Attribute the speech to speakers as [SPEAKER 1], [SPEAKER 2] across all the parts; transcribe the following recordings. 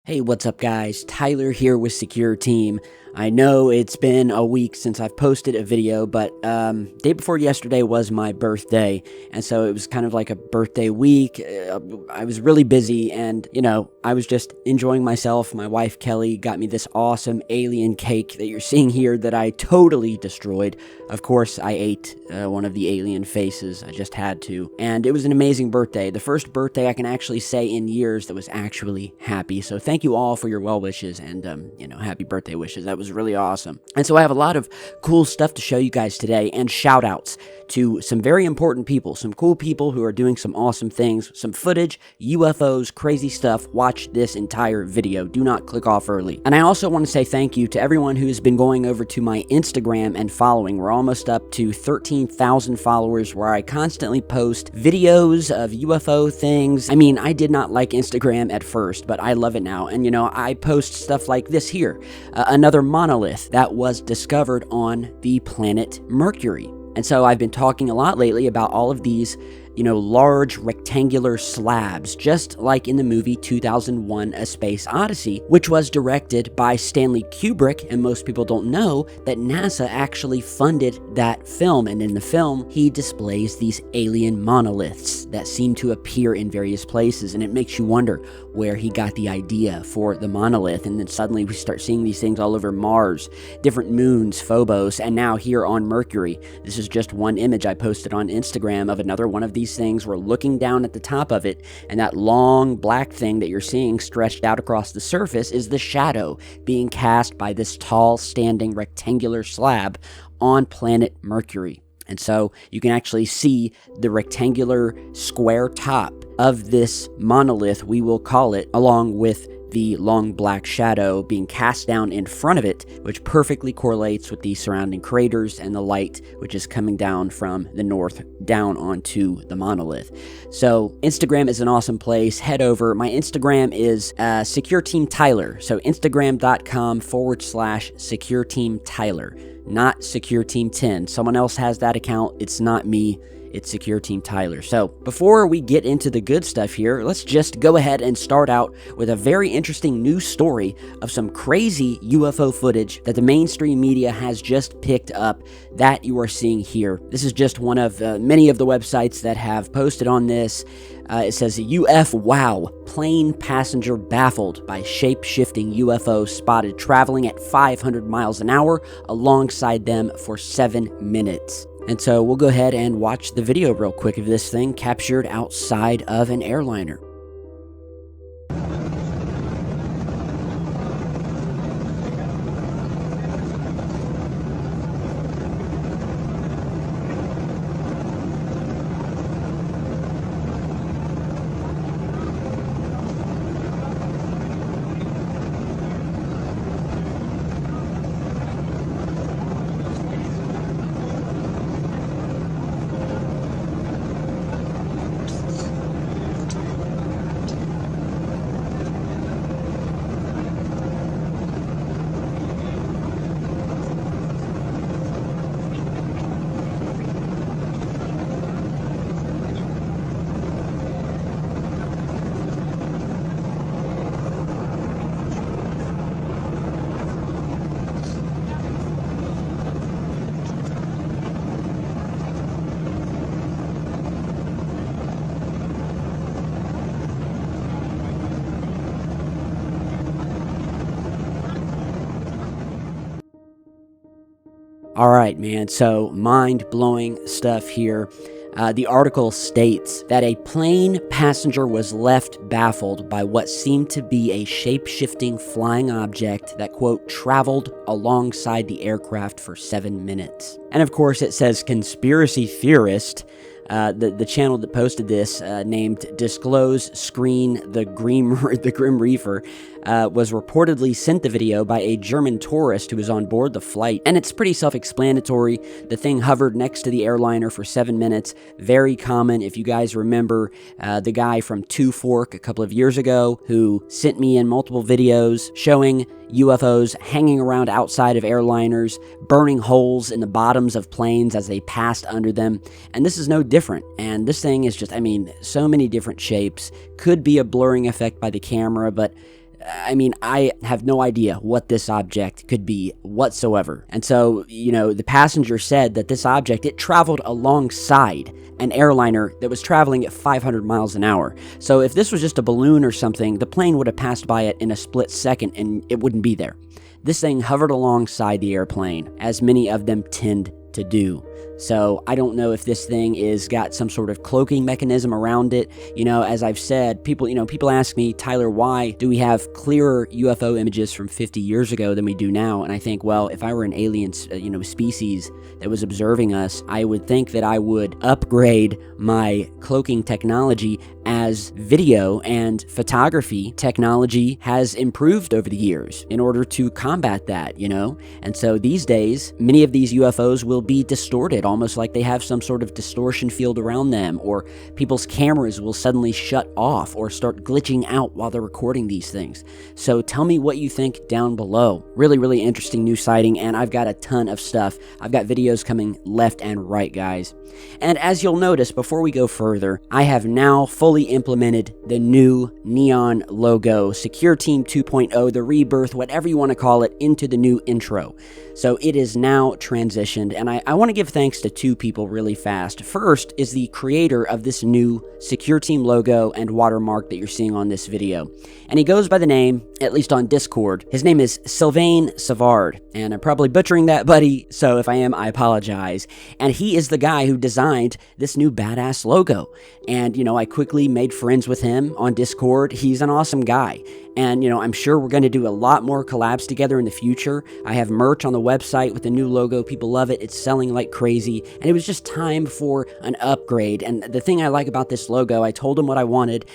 [SPEAKER 1] Hey, what's up guys? Tyler here with Secureteam. I know it's been a week since I've posted a video, but day before yesterday was my birthday, and so it was kind of like a birthday week. I was really busy, and, I was just enjoying myself. My wife, Kelly, got me this awesome alien cake that you're seeing here that I totally destroyed. Of course, I ate one of the alien faces. I just had to, and it was an amazing birthday. The first birthday I can actually say in years that was actually happy, so thank you all for your well wishes and, happy birthday wishes. That was really awesome. And so I have a lot of cool stuff to show you guys today, and shout outs to some very important people, some cool people who are doing some awesome things, some footage, UFOs, crazy stuff. Watch this entire video. Do not click off early. And I also want to say thank you to everyone who's been going over to my Instagram and following. We're almost up to 13,000 followers, where I constantly post videos of UFO things. I mean, I did not like Instagram at first, but I love it now. And I post stuff like this here, another monolith that was discovered on the planet Mercury. And so I've been talking a lot lately about all of these, large rectangular slabs, just like in the movie 2001: A Space Odyssey, which was directed by Stanley Kubrick, and most people don't know that NASA actually funded that film, and in the film, he displays these alien monoliths that seem to appear in various places, and it makes you wonder where he got the idea for the monolith, and then suddenly we start seeing these things all over Mars, different moons, Phobos, and now here on Mercury. This is just one image I posted on Instagram of another one of these things. We're looking down at the top of it, and that long black thing that you're seeing stretched out across the surface is the shadow being cast by this tall, standing rectangular slab on planet Mercury. And so you can actually see the rectangular square top of this monolith, we will call it, along with the long black shadow being cast down in front of it, which perfectly correlates with the surrounding craters and the light which is coming down from the north down onto the monolith. So Instagram is an awesome place. Head over. My Instagram is Secureteam Tyler. So Instagram.com/Secureteam Tyler, not Secureteam 10. Someone else has that account. It's not me. It's Secureteam Tyler. So before we get into the good stuff here, let's just go ahead and start out with a very interesting news story of some crazy UFO footage that the mainstream media has just picked up that you are seeing here. This is just one of many of the websites that have posted on this. It says, wow, plane passenger baffled by shape-shifting UFO spotted traveling at 500 miles an hour alongside them for 7 minutes. And so we'll go ahead and watch the video real quick of this thing captured outside of an airliner. All right, man, so mind-blowing stuff here. The article states that a plane passenger was left baffled by what seemed to be a shape-shifting flying object that, quote, traveled alongside the aircraft for 7 minutes. And of course, it says conspiracy theorist. The channel that posted this, named Disclose Screen the Grim Reaper, was reportedly sent the video by a German tourist who was on board the flight. And it's pretty self-explanatory. The thing hovered next to the airliner for 7 minutes. Very common. If you guys remember the guy from Two Fork a couple of years ago who sent me in multiple videos showing UFOs hanging around outside of airliners, burning holes in the bottoms of planes as they passed under them. And this is no different. And this thing is just, so many different shapes. Could be a blurring effect by the camera, but I mean, I have no idea what this object could be whatsoever. And so, the passenger said that this object, it traveled alongside an airliner that was traveling at 500 miles an hour. So if this was just a balloon or something, the plane would have passed by it in a split second and it wouldn't be there. This thing hovered alongside the airplane, as many of them tend to do. So I don't know if this thing is got some sort of cloaking mechanism around it. As I've said, people ask me, Tyler, why do we have clearer UFO images from 50 years ago than we do now? And I think, well, if I were an alien, species that was observing us, I would think that I would upgrade my cloaking technology as video and photography technology has improved over the years in order to combat that, And so these days, many of these UFOs will be distorted, almost like they have some sort of distortion field around them, or people's cameras will suddenly shut off or start glitching out while they're recording these things. So tell me what you think down below. Really, really interesting new sighting, and I've got a ton of stuff. I've got videos coming left and right, guys. And as you'll notice, before we go further, I have now fully implemented the new neon logo, Secureteam 2.0, the rebirth, whatever you want to call it, into the new intro. So it is now transitioned, and I want to give thanks to two people really fast. First is the creator of this new Secureteam logo and watermark that you're seeing on this video. And he goes by the name, at least on Discord, his name is Sylvain Savard, and I'm probably butchering that, buddy, so if I am, I apologize. And he is the guy who designed this new badass logo. And, I quickly made friends with him on Discord. He's an awesome guy. And, I'm sure we're going to do a lot more collabs together in the future. I have merch on the website with the new logo. People love it. It's selling like crazy. And it was just time for an upgrade. And the thing I like about this logo, I told him what I wanted.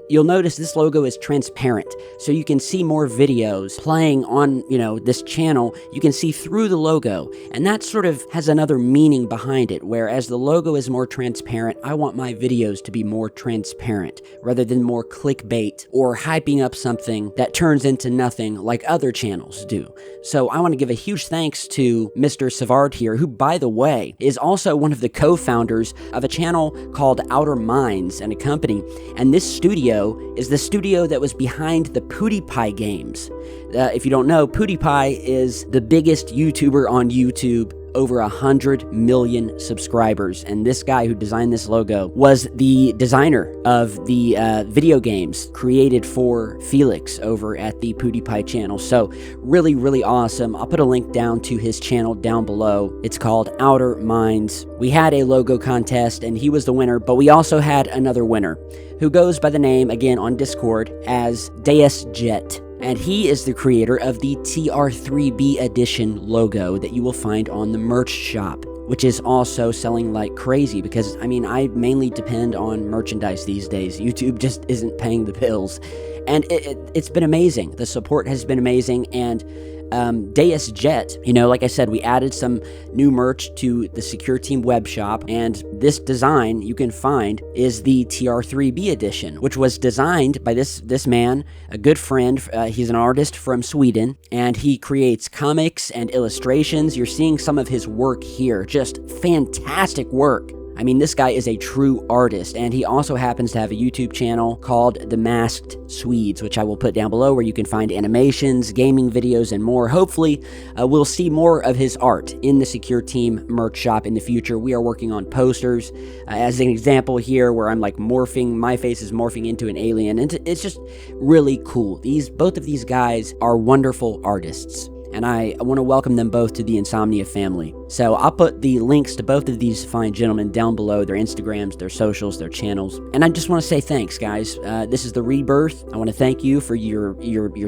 [SPEAKER 1] You'll notice this logo is transparent, so you can see more videos playing on, this channel. You can see through the logo, and that sort of has another meaning behind it, whereas the logo is more transparent. I want my videos to be more transparent, rather than more clickbait or hyping up something that turns into nothing like other channels do. So I want to give a huge thanks to Mr. Savard here, who, by the way, is also one of the co-founders of a channel called Outer Minds and a company, and this studio is the studio that was behind the PewDiePie games. If you don't know, PewDiePie is the biggest YouTuber on YouTube, over 100 million subscribers, and this guy who designed this logo was the designer of the video games created for Felix over at the PewDiePie channel. So really, really awesome. I'll put a link down to his channel down below. It's called Outer Minds. We had a logo contest and he was the winner, but we also had another winner who goes by the name, again on Discord, as DeusJet. And he is the creator of the TR3B edition logo that you will find on the merch shop, which is also selling like crazy because, I mainly depend on merchandise these days. YouTube just isn't paying the bills. And it's been amazing. The support has been amazing, and DeusJet, like I said, we added some new merch to the Secureteam web shop, and this design you can find is the TR3B edition, which was designed by this man, a good friend. He's an artist from Sweden, and he creates comics and illustrations. You're seeing some of his work here, just fantastic work. This guy is a true artist, and he also happens to have a YouTube channel called The Masked Swedes, which I will put down below, where you can find animations, gaming videos, and more. Hopefully, we'll see more of his art in the Secureteam merch shop in the future. We are working on posters, as an example here, where I'm like my face is morphing into an alien, and it's just really cool. Both of these guys are wonderful artists, and I want to welcome them both to the Insomnia family. So I'll put the links to both of these fine gentlemen down below, their Instagrams, their socials, their channels. And I just want to say thanks, guys. This is the rebirth. I want to thank you for your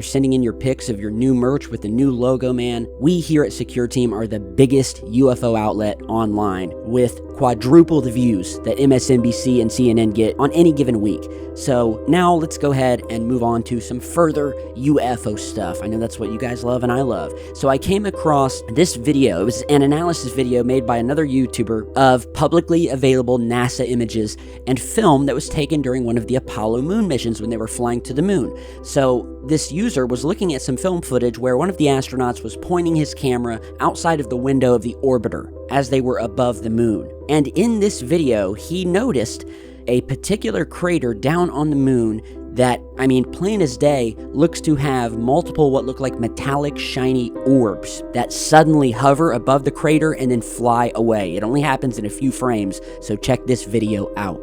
[SPEAKER 1] sending in your pics of your new merch with the new logo, man. We here at Secureteam are the biggest UFO outlet online, with quadruple the views that MSNBC and CNN get on any given week. So now let's go ahead and move on to some further UFO stuff. I know that's what you guys love and I love. So I came across this video. It was an analysis video made by another YouTuber of publicly available NASA images and film that was taken during one of the Apollo moon missions when they were flying to the moon. So this user was looking at some film footage where one of the astronauts was pointing his camera outside of the window of the orbiter as they were above the moon. And in this video, he noticed a particular crater down on the moon that, I mean, plain as day, looks to have multiple what look like metallic shiny orbs that suddenly hover above the crater and then fly away. It only happens in a few frames, so check this video out.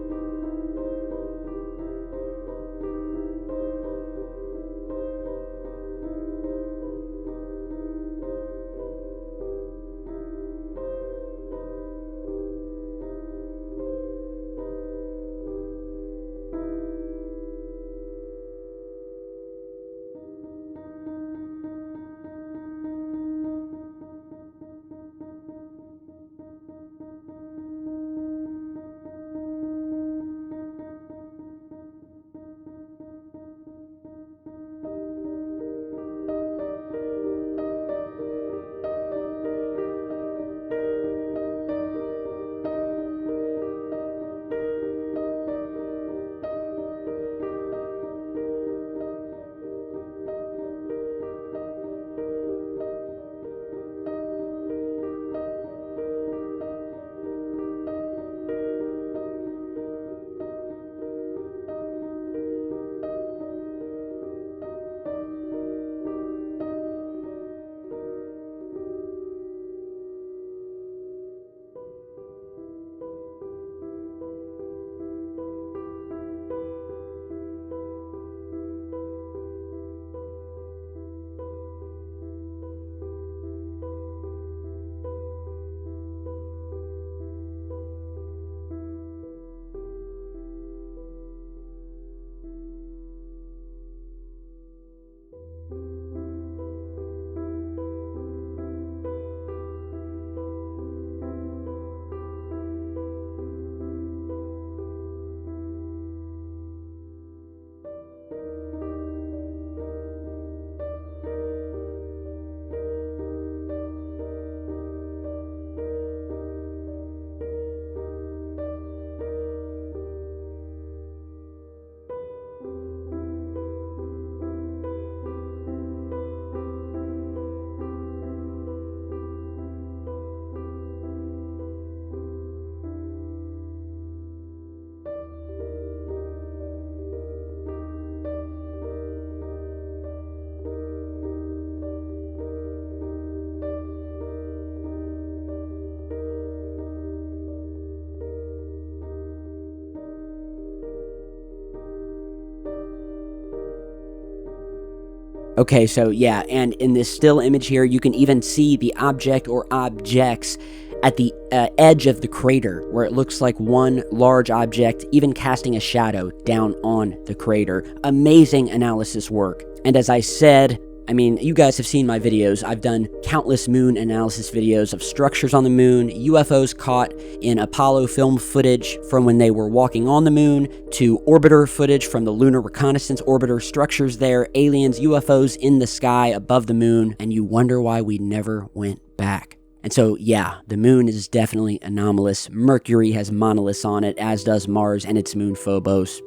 [SPEAKER 1] Okay, so yeah, and in this still image here, you can even see the object or objects at the edge of the crater, where it looks like one large object, even casting a shadow down on the crater. Amazing analysis work. And as I said, I mean, you guys have seen my videos. I've done countless moon analysis videos of structures on the moon, UFOs caught in Apollo film footage from when they were walking on the moon, to orbiter footage from the Lunar Reconnaissance Orbiter, structures there, aliens, UFOs in the sky above the moon, and you wonder why we never went back. And so, yeah, the moon is definitely anomalous. Mercury has monoliths on it, as does Mars and its moon Phobos.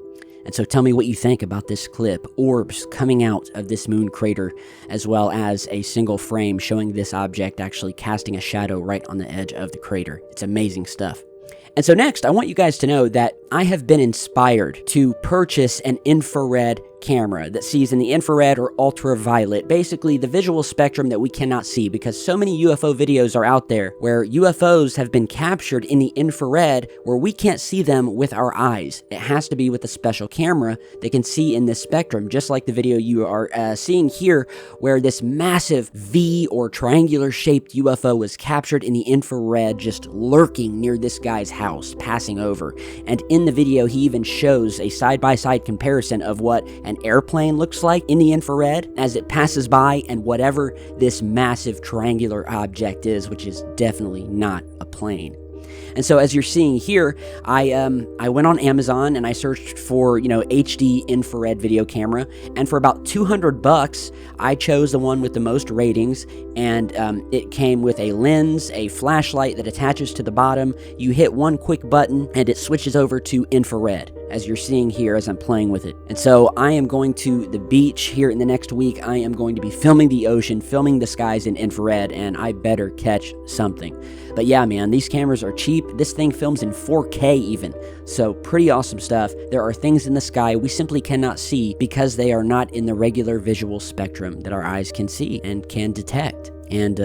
[SPEAKER 1] And so tell me what you think about this clip. Orbs coming out of this moon crater, as well as a single frame showing this object actually casting a shadow right on the edge of the crater. It's amazing stuff. And so next, I want you guys to know that I have been inspired to purchase an infrared camera that sees in the infrared or ultraviolet, basically the visual spectrum that we cannot see, because so many UFO videos are out there where UFOs have been captured in the infrared where we can't see them with our eyes. It has to be with a special camera that can see in this spectrum, just like the video you are seeing here, where this massive V or triangular shaped UFO was captured in the infrared, just lurking near this guy's house, passing over. And in the video, he even shows a side-by-side comparison of what an airplane looks like in the infrared as it passes by and whatever this massive triangular object is, which is definitely not a plane. And so as you're seeing here, I went on Amazon and I searched for, HD infrared video camera, and for about $200, I chose the one with the most ratings, and it came with a lens, a flashlight that attaches to the bottom. You hit one quick button and it switches over to infrared. as you're seeing here as I'm playing with it. And so I am going to the beach here in the next week. I am going to be filming the ocean, filming the skies in infrared, and I better catch something. But yeah, man, these cameras are cheap. This thing films in 4K even. So pretty awesome stuff. There are things in the sky we simply cannot see because they are not in the regular visual spectrum that our eyes can see and can detect. And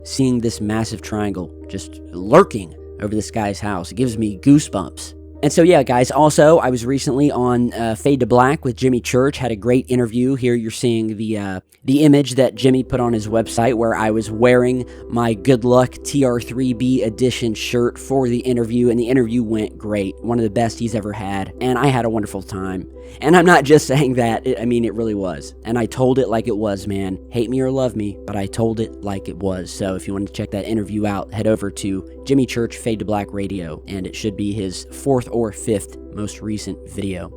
[SPEAKER 1] seeing this massive triangle just lurking over this guy's house, it gives me goosebumps. And so, yeah, guys, also, I was recently on Fade to Black with Jimmy Church, had a great interview. Here you're seeing the image that Jimmy put on his website where I was wearing my Good Luck TR3B edition shirt for the interview, and the interview went great. One of the best he's ever had, and I had a wonderful time. And I'm not just saying that, it really was. And I told it like it was, man. Hate me or love me, but I told it like it was. So if you want to check that interview out, head over to Jimmy Church Fade to Black Radio, and it should be his 4th or 5th most recent video.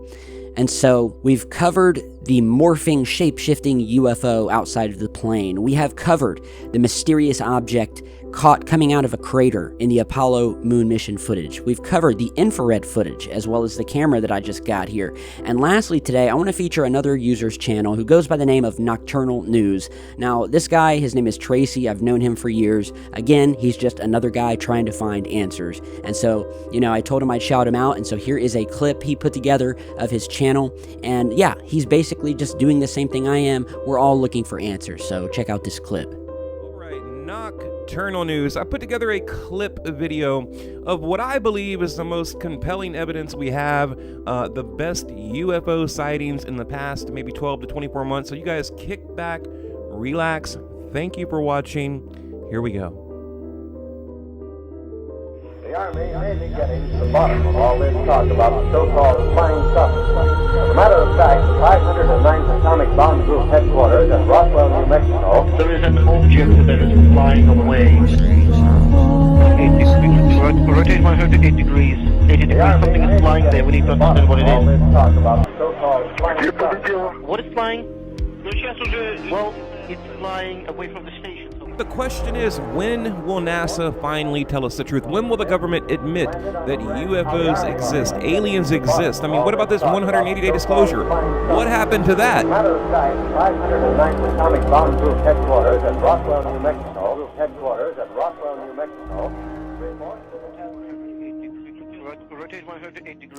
[SPEAKER 1] And so we've covered the morphing, shape-shifting UFO outside of the plane. We have covered the mysterious object caught coming out of a crater in the Apollo moon mission footage. We've covered the infrared footage, as well as the camera that I just got here. And lastly today, I want to feature another user's channel who goes by the name of Nocturnal News. Now, this guy, his name is Tracy. I've known him for years. Again, he's just another guy trying to find answers. And so, I told him I'd shout him out, and so here is a clip he put together of his channel. And yeah, he's basically just doing the same thing I am. We're all looking for answers, so check out this clip.
[SPEAKER 2] All right, Nocturnal News. I put together a clip video of what I believe is the most compelling evidence we have, the best UFO sightings in the past maybe 12 to 24 months. So you guys kick back, relax. Thank you for watching. Here we go.
[SPEAKER 3] The Army may be getting to the bottom of all this talk about the so-called flying saucers. As a matter of fact, the 509th Atomic Bomb Group headquarters in Roswell, New Mexico.
[SPEAKER 4] There is an object that is flying away. Rotate 108 degrees. 80 degrees. Something is flying there. We need to understand what it
[SPEAKER 3] all
[SPEAKER 4] is.
[SPEAKER 3] this talk about the so-called flying saucers.
[SPEAKER 4] What is flying? Well, it's flying away from the station.
[SPEAKER 2] The question is, when will NASA finally tell us the truth? When will the government admit that UFOs exist, aliens exist? I mean, what about this 180-day disclosure? What happened to that?
[SPEAKER 3] As a matter of fact, the 509th Atomic Bomb Group headquarters in Roswell, New Mexico. Headquarters at Roswell, New Mexico.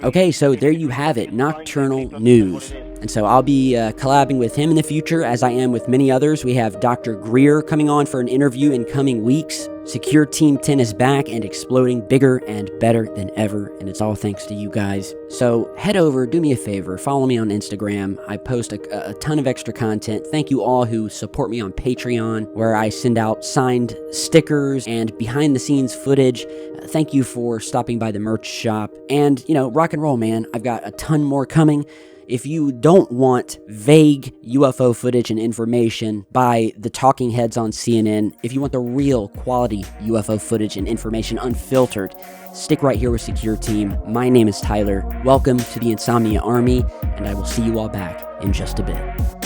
[SPEAKER 1] Okay, so there you have it, Nocturnal News. And so I'll be collabing with him in the future, as I am with many others. We have Dr. Greer coming on for an interview in coming weeks. Secureteam 10 is back and exploding bigger and better than ever, and it's all thanks to you guys. So head over, do me a favor, follow me on Instagram. I post a ton of extra content. Thank you all who support me on Patreon, where I send out signed stickers and behind-the-scenes footage. Thank you for stopping by the merch shop. And, rock and roll, man. I've got a ton more coming. If you don't want vague UFO footage and information by the talking heads on CNN, if you want the real quality UFO footage and information unfiltered, stick right here with Secureteam. My name is Tyler. Welcome to the Insomnia Army, and I will see you all back in just a bit.